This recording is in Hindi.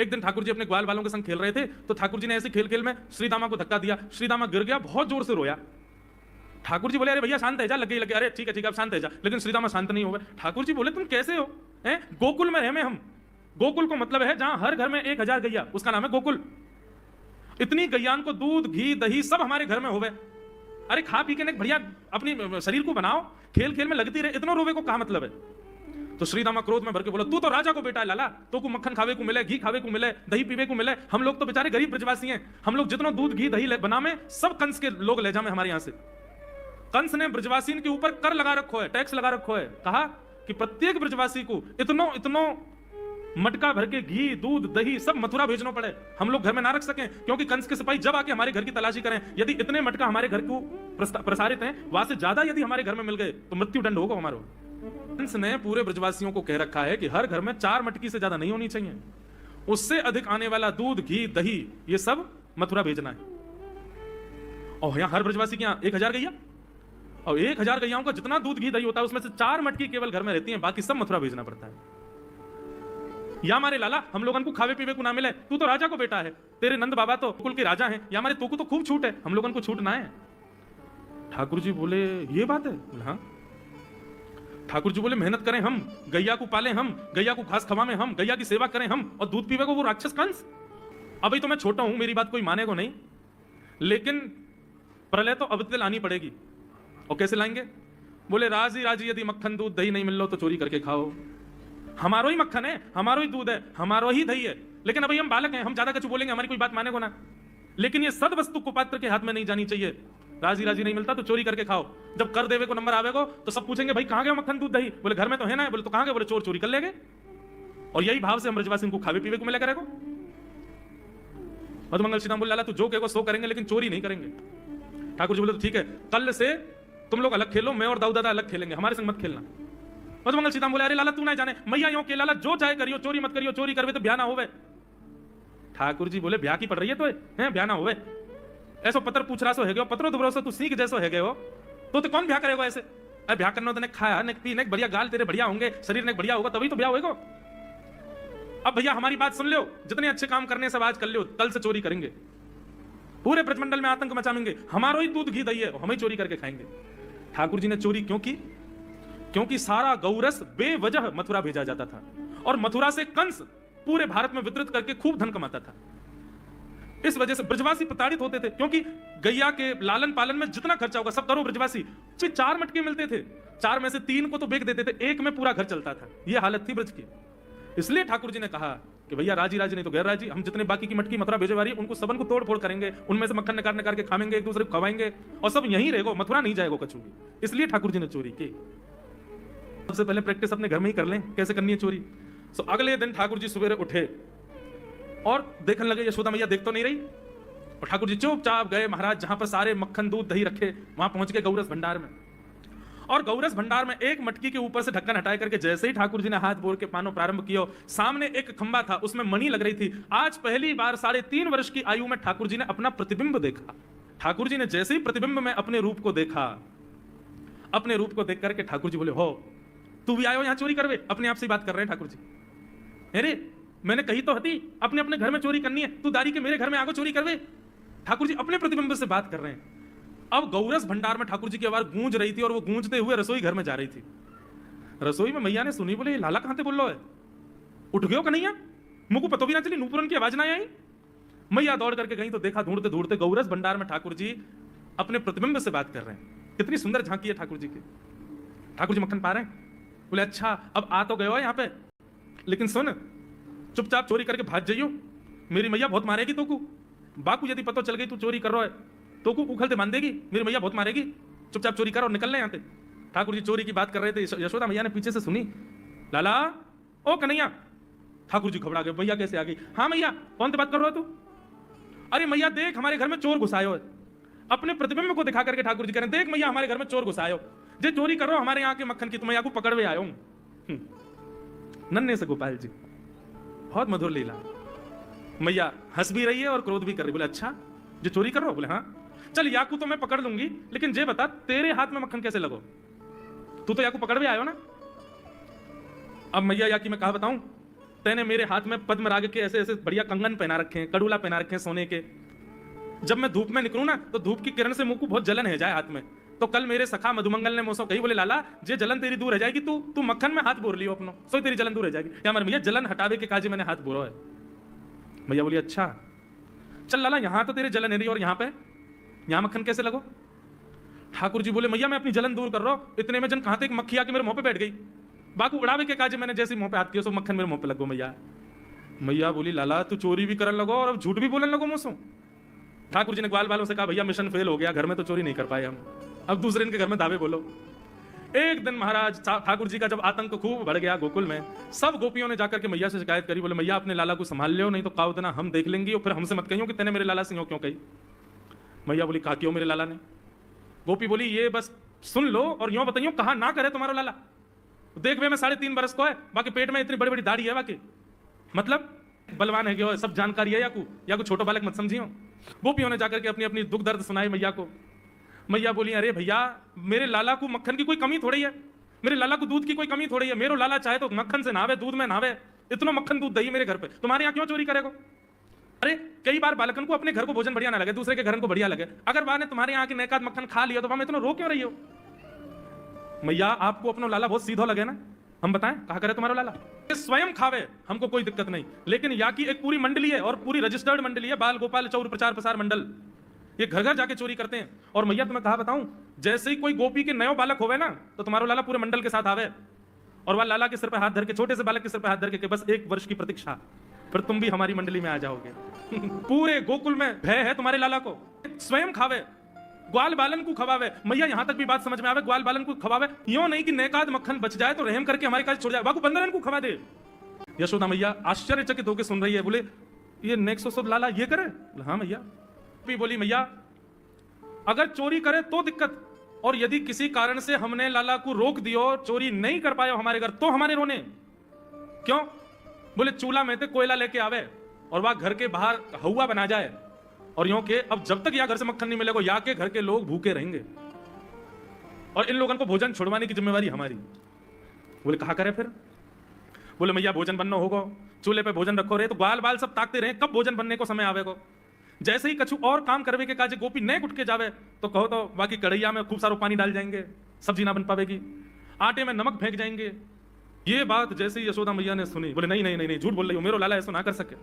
एक दिन ठाकुर जी अपने ग्वाल वालों के संग खेल रहे थे, तो ठाकुर जी ने ऐसे खेल खेल में श्रीदामा को धक्का दिया, श्रीदामा गिर गया, बहुत जोर से रोया। ठाकुर जी बोले अरे भैया शांत है जा, लगे लगे, अरे ठीक है अब शांत है जा, लेकिन श्रीदामा शांत नहीं हो गए। ठाकुर जी बोले तुम कैसे हो, हैं? गोकुल में रहे हम, गोकुल को मतलब है जहां हर घर में 1000 गैया, उसका नाम है गोकुल। इतनी गैयान को दूध घी दही सब हमारे घर में होवे, अरे खा पी के ने बढ़िया अपनी शरीर को बनाओ, खेल खेल में लगती रहे, इतना रोवे को क्या मतलब है। तो श्रीदामा क्रोध में भर के बोला तू तो राजा को बेटा है लाला, तो को मक्खन खावे को मिले, घी खावे को मिले, दही पीवे को मिले, हम लोग तो बेचारे गरीब ब्रजवासी हैं, हम लोग जितना दूध घी दही बनावे सब कंस के लोग ले जामे हमारे यहां से। कंस ने ब्रजवासी के ऊपर कर लगा रखो है, टैक्स लगा रखो है, कहा कि प्रत्येक ब्रजवासी को इतनो इतनो मटका भर के घी दूध दही सब मथुरा भेजना पड़े, हम लोग घर में ना रख सकें, क्योंकि कंस के सिपाही जब आके हमारे घर की तलाशी करें, यदि इतने मटका हमारे घर को प्रसारित हैं, वहां से ज्यादा यदि हमारे घर में मिल गए तो मृत्यु दंड होगा हमारा। कंस ने पूरे ब्रजवासियों को कह रखा है कि हर घर में 4 मटकी से ज्यादा नहीं होनी चाहिए, उससे अधिक आने वाला दूध घी दही ये सब मथुरा भेजना है। और यहां हर ब्रजवासी के यहाँ 1000 गैया, और 1000 गैयाओं का जितना दूध घी दही होता है उसमें से 4 मटकी केवल घर में रहती है, बाकी सब मथुरा भेजना पड़ता है। या हमारे लाला हम लोगों को खावे पीवे को ना मिले, तू तो राजा को बेटा है, तेरे नंद बाबा तो कुल के राजा हैं, या हमारे तू को तो खूब छूट है, हम लोगों को छूट ना है। ठाकुर जी बोले ये बात है, हाँ। ठाकुर जी बोले मेहनत करें हम, गैया को पाले हम, गैया को घास खवाएं हम, गैया की सेवा करें हम, और दूध पीवे को वो राक्षस कंस। अभी तो मैं छोटा हूं, मेरी बात कोई मानेगा नहीं, लेकिन प्रलय तो अब लानी पड़ेगी। और कैसे लाएंगे? बोले राजी राजी यदि मक्खन दूध दही नहीं मिल लो तो चोरी करके खाओ, हमारो ही मक्खन है, हमारो ही दूध है, हमारो ही दही है, लेकिन अभी हम बालक हैं, हम ज्यादा कुछ बोलेंगे हमारी कोई बात मानेगा ना, लेकिन ये सद वस्तु कुपात्र के हाथ में नहीं जानी चाहिए। राजी राजी नहीं मिलता तो चोरी करके खाओ, जब कर देवे को नंबर आवेगा तो सब पूछेंगे भाई कहां गए मक्खन दूध दही, बोले घर में तो है ना, बोले तो कहां गए, बोले चोर चोरी कर लेंगे। और यही भाव से हम ब्रजवासी को खावे पीवे को मिला करेगा। मधुमंगल श्री राम बोले लाला तू जो कहेगा सो करेंगे, लेकिन चोरी नहीं करेंगे। ठाकुर जी बोले तो ठीक है, कल से तुम लोग अलग खेलो, मैं और दाऊ दादा अलग खेलेंगे, हमारे संग मत खेलना। मधुमंगल श्री राम बोले अरे लाला तू ना जाने, मैया यो के लाला जो चाहे करियो, चोरी मत करियो, चोरी करवे तो ब्याह ना होवे। ठाकुर जी बोले ब्याह की पड़ रही है तो है, ब्याह ना होवे, ऐसो पत्र पूछ रहा सो है गयो, पत्रो दुबरो सो तू सीख जैसो है गयो, तो कौन ब्याह करेगा ऐसे? अरे ब्याह करना तो ने खाया ने पी ने बढ़िया गाल तेरे बढ़िया होंगे, शरीर ने बढ़िया होगा तभी तो ब्याह होएगा। अब भैया हमारी बात सुन लो, जितने अच्छे काम करने सब आज कर लो, कल से चोरी करेंगे, पूरे ब्रजमंडल में आतंक मचाएंगे, हमारो ही दूध घी दही है, हम ही चोरी करके खाएंगे। ठाकुर जी ने चोरी क्यों की? क्योंकि सारा गौरस बेवजह मथुरा भेजा जाता था, और मथुरा से कंस पूरे भारत में वितरित करके खूब धन कमाता था। इस वजह से ब्रजवासी प्रताड़ित होते थे, क्योंकि गैया के लालन पालन में जितना खर्चा होगा सब करो ब्रजवासी। 4 मटके मिलते थे, 4 में से 3 को तो बेच देते थे, 1 में पूरा घर चलता था, यह हालत थी ब्रज की। इसलिए ठाकुर जी ने कहा कि भैया राजी राजी नहीं तो गैर राजी, हम जितने बाकी की मटकी मथुरा भेजे वाली उनको सबन को तोड़ फोड़ करेंगे, उनमें से मक्खन निकाल निकाल के खाएंगे, एक दूसरे को खवाएंगे, और सब यहीं रहेगा, मथुरा नहीं जाएगा कछु भी। इसलिए ठाकुर जी ने चोरी की। सबसे पहले प्रैक्टिस अपने घर में ही कर लें कैसे करनी है चोरी। सो अगले दिन ठाकुर जी सवेरे उठे और देखने लगे यशोदा मैया देख तो नहीं रही, और ठाकुर जी चुपचाप गए महाराज जहां पर सारे मक्खन दूध दही रखे, वहां पहुंच गए गौरस भंडार में। और गौरस भंडार में एक मटकी के ऊपर से ढक्कन हटाए करके जैसे ही ठाकुर जी ने हाथ बोर के पानो प्रारंभ किया, सामने एक खंबा था, उसमें मणि लग रही थी। आज पहली बार 3.5 वर्ष की आयु में ठाकुर जी ने अपना प्रतिबिंब देखा। ठाकुर जी ने जैसे ही प्रतिबिंब में अपने रूप को देखा, अपने रूप को देख करके ठाकुर जी बोले हो तू भी आयो यहाँ चोरी करवे? अपने आप से बात कर रहे हैं ठाकुर जी। अरे मैंने कही तो हती अपने अपने घर में चोरी करनी है, तू दारी के मेरे घर में आगो चोरी करवे? ठाकुर जी अपने प्रतिबिंब से बात कर रहे हैं। अब गौरस भंडार में ठाकुर जी की आवाज गूंज रही थी, और वो गूंजते हुए रसोई घर में जा रही थी। रसोई में मैया ने सुनी, बोले लाला कहां से बोल रहा है, उठ गयो कन्हैया? मुझको पतो भी ना चली, नूपुरन की आवाज ना आई। मैया दौड़ करके गई तो देखा ढूंढते ढूंढते गौरस भंडार में ठाकुर जी अपने प्रतिबिंब से बात कर रहे हैं। कितनी सुंदर झांकी है ठाकुर जी की। ठाकुर जी मक्खन पा रहे हैं, बोले अच्छा अब आ तो गयो यहाँ पे, लेकिन सुन चुपचाप चोरी करके भाग जाइयो, मेरी मैया बहुत मारेगी तो को। बाकू यदि पता चल गई तू चोरी कर रहा है तो को उखलते मान देगी, मेरी मैया बहुत मारेगी, चुपचाप चोरी कर और निकलने यहाँ से। ठाकुर जी चोरी की बात कर रहे थे, यशोदा मैया ने पीछे से सुनी, लाला ओ कन्हैया। ठाकुर जी घबरा गए, मैया कैसे आ गई? हाँ मैया कौन सी बात कर रहा है तू? अरे मैया देख हमारे घर में चोर घुसायो। अपने प्रतिबिंब को दिखा करके ठाकुर जी कह रहे देख मैया हमारे घर में चोर घुसायो, जे चोरी करो हमारे यहाँ के मक्खन की, तो मैया को पकड़वे आयो हूं। नन्हे से गोपाल जी, बहुत मधुर लीला। मैया हंस भी रही है और क्रोध भी कर रही, बोले अच्छा जो चोरी कर रहे हो? बोले हाँ। चल याकू तो मैं पकड़ लूंगी, लेकिन जे बता तेरे हाथ में मक्खन कैसे लगो? तू तो याकू पकड़ भी आयो ना। अब मैया याकी मैं कहा बताऊं, तेने मेरे हाथ में पद्मराग के ऐसे ऐसे बढ़िया कंगन पहना रखे हैं, कड़ूला पहना रखे हैं सोने के। जब मैं धूप में निकलूं ना तो धूप की किरण से मुंह को बहुत जलन है जाए हाथ में। तो कल मेरे सखा मधुमंगल ने मुझसे कही, बोले लाला जे जलन तेरी दूर रह जाएगी, तू मक्खन में हाथ बोर लियो अपनो, सो तेरी जलन दूर रह जाएगी। या मर भैया जलन हटावे के काजे मैंने हाथ बोरो है। भैया बोली अच्छा चल लाला, यहां तो तेरे जलन है रही और यहाँ पे यहां मक्खन कैसे लगो। ठाकुर जी बोले मैया मैं अपनी जलन दूर कर रहा हूं। इतने में जन कहां एक मक्खी आके मेरे मुंह पे बैठ गई। बाकू उड़ावे के काजे मैंने जैसे मुंह पे हाथ किया सो मक्खन मेरे मुंह पे लगो। मैया मैया बोली लाला तू चोरी भी करने लगो और अब झूठ भी बोलने लगो मुझसे। ठाकुर जी ने ग्वाल वालों से कहा भैया मिशन फेल हो गया, घर में तो चोरी नहीं कर पाए हम, अब दूसरे इनके घर में दावे बोलो। एक दिन महाराज ठाकुर जी का जब आतंक खूब बढ़ गया गोकुल में, सब गोपियों ने जाकर के मैया से शिकायत करी। बोले मैया अपने लाला को संभाल लियो, नहीं तो काउ देना हम देख लेंगे और फिर हमसे मत कहियो कि तेने मेरे लाला से क्यों कही। मैया बोली कहा क्यों मेरे लाला ने। गोपी बोली ये बस सुन लो और यूं बताइयो कहा ना करे तुम्हारा लाला। देख वे मैं 3.5 बरस को है, बाकी पेट में इतनी बड़ी बड़ी दाढ़ी है, बाकी मतलब बलवान है क्यों, सब जानकारी है या को छोटो बालक मत समझियो। गोपियों ने जाकर के अपनी अपनी दुख दर्द सुनाई मैया को। मैया बोली अरे भैया मेरे लाला को मक्खन की कोई कमी थोड़ी है, मेरे लाला को दूध की कोई कमी थोड़ी है। मेरे लाला चाहे तो मक्खन से नहावे, दूध में नहावे, इतना मक्खन दूध दही मेरे घर पे, तुम्हारे यहाँ क्यों चोरी करेगा। अरे कई बार बालकन को अपने घर को भोजन बढ़िया ना लगे, दूसरे के घर को बढ़िया लगे, अगर बार ने तुम्हारे यहाँ की नैकाद मक्खन खा लिया तो हम इतना रो क्यों रही हो। मैया आपको अपना लाला बहुत सीधा लगे ना, हम बताएं कहा करे तुम्हारा लाला स्वयं खावे हमको कोई दिक्कत नहीं, लेकिन यहाँ की एक पूरी मंडली है और पूरी रजिस्टर्ड मंडली है, बाल गोपाल चौर प्रचार प्रसार मंडल, ये घर घर जाके चोरी करते हैं। और मैया तुम्हें कहा बताऊं, जैसे ही कोई गोपी के नयो बालक होवे ना तो तुम्हारा लाला पूरे मंडल के साथ आवे और वह लाला के सिर पे हाथ धर के, छोटे से बालक के सिर पे हाथ धर के बस 1 वर्ष की प्रतीक्षा, फिर तुम भी हमारी मंडली में आ जाओगे। पूरे गोकुल में भय है तुम्हारे लाला को, स्वयं खावे, ग्वाल बालन को खवावे। मैया यहां तक भी बात समझ में आवे, ग्वाल बालन को खवावे, यूं नहीं कि नेकाद मक्खन बच जाए तो रहम करके हमारे काज छोड़ जाए, बाकू बंदरन को खवा दे। यशोदा मैया आश्चर्यचकित होकर सुन रही है, बोले ये नेक्सो लाला ये करे। हाँ मैया भी बोली मैया अगर चोरी करे तो दिक्कत, और यदि किसी कारण से हमने लाला को रोक दियो, चोरी नहीं कर पाए हमारे घर तो हमारे रोने क्यों। बोले चूल्हा में से कोयला लेके आवे और वह घर के बाहर हवा बना जाए और यूं के अब जब तक या घर से मक्खन नहीं मिलेगा या के घर के लोग भूखे रहेंगे और इन लोगों को भोजन छुड़वाने की जिम्मेवारी हमारी। बोले कहा करे फिर। बोले मैया भोजन बनना होगा, चूल्हे पे भोजन रखो रहे तो ग्वाल बाल सब ताकते रहे कब भोजन बनने को समय आवे को। जैसे ही कछु और काम करवे के काजे गोपी नहीं उठ के जावे तो कहो तो बाकी कढ़ैया में खूब सारा पानी डाल जाएंगे, सब्जी ना बन पावेगी, आटे में नमक फेंक जाएंगे। ये बात जैसे ही यशोदा मैया ने सुनी, बोले नहीं नहीं नहीं नहीं झूठ बोल रही हो, मेरो लाला ऐसा ना कर सके।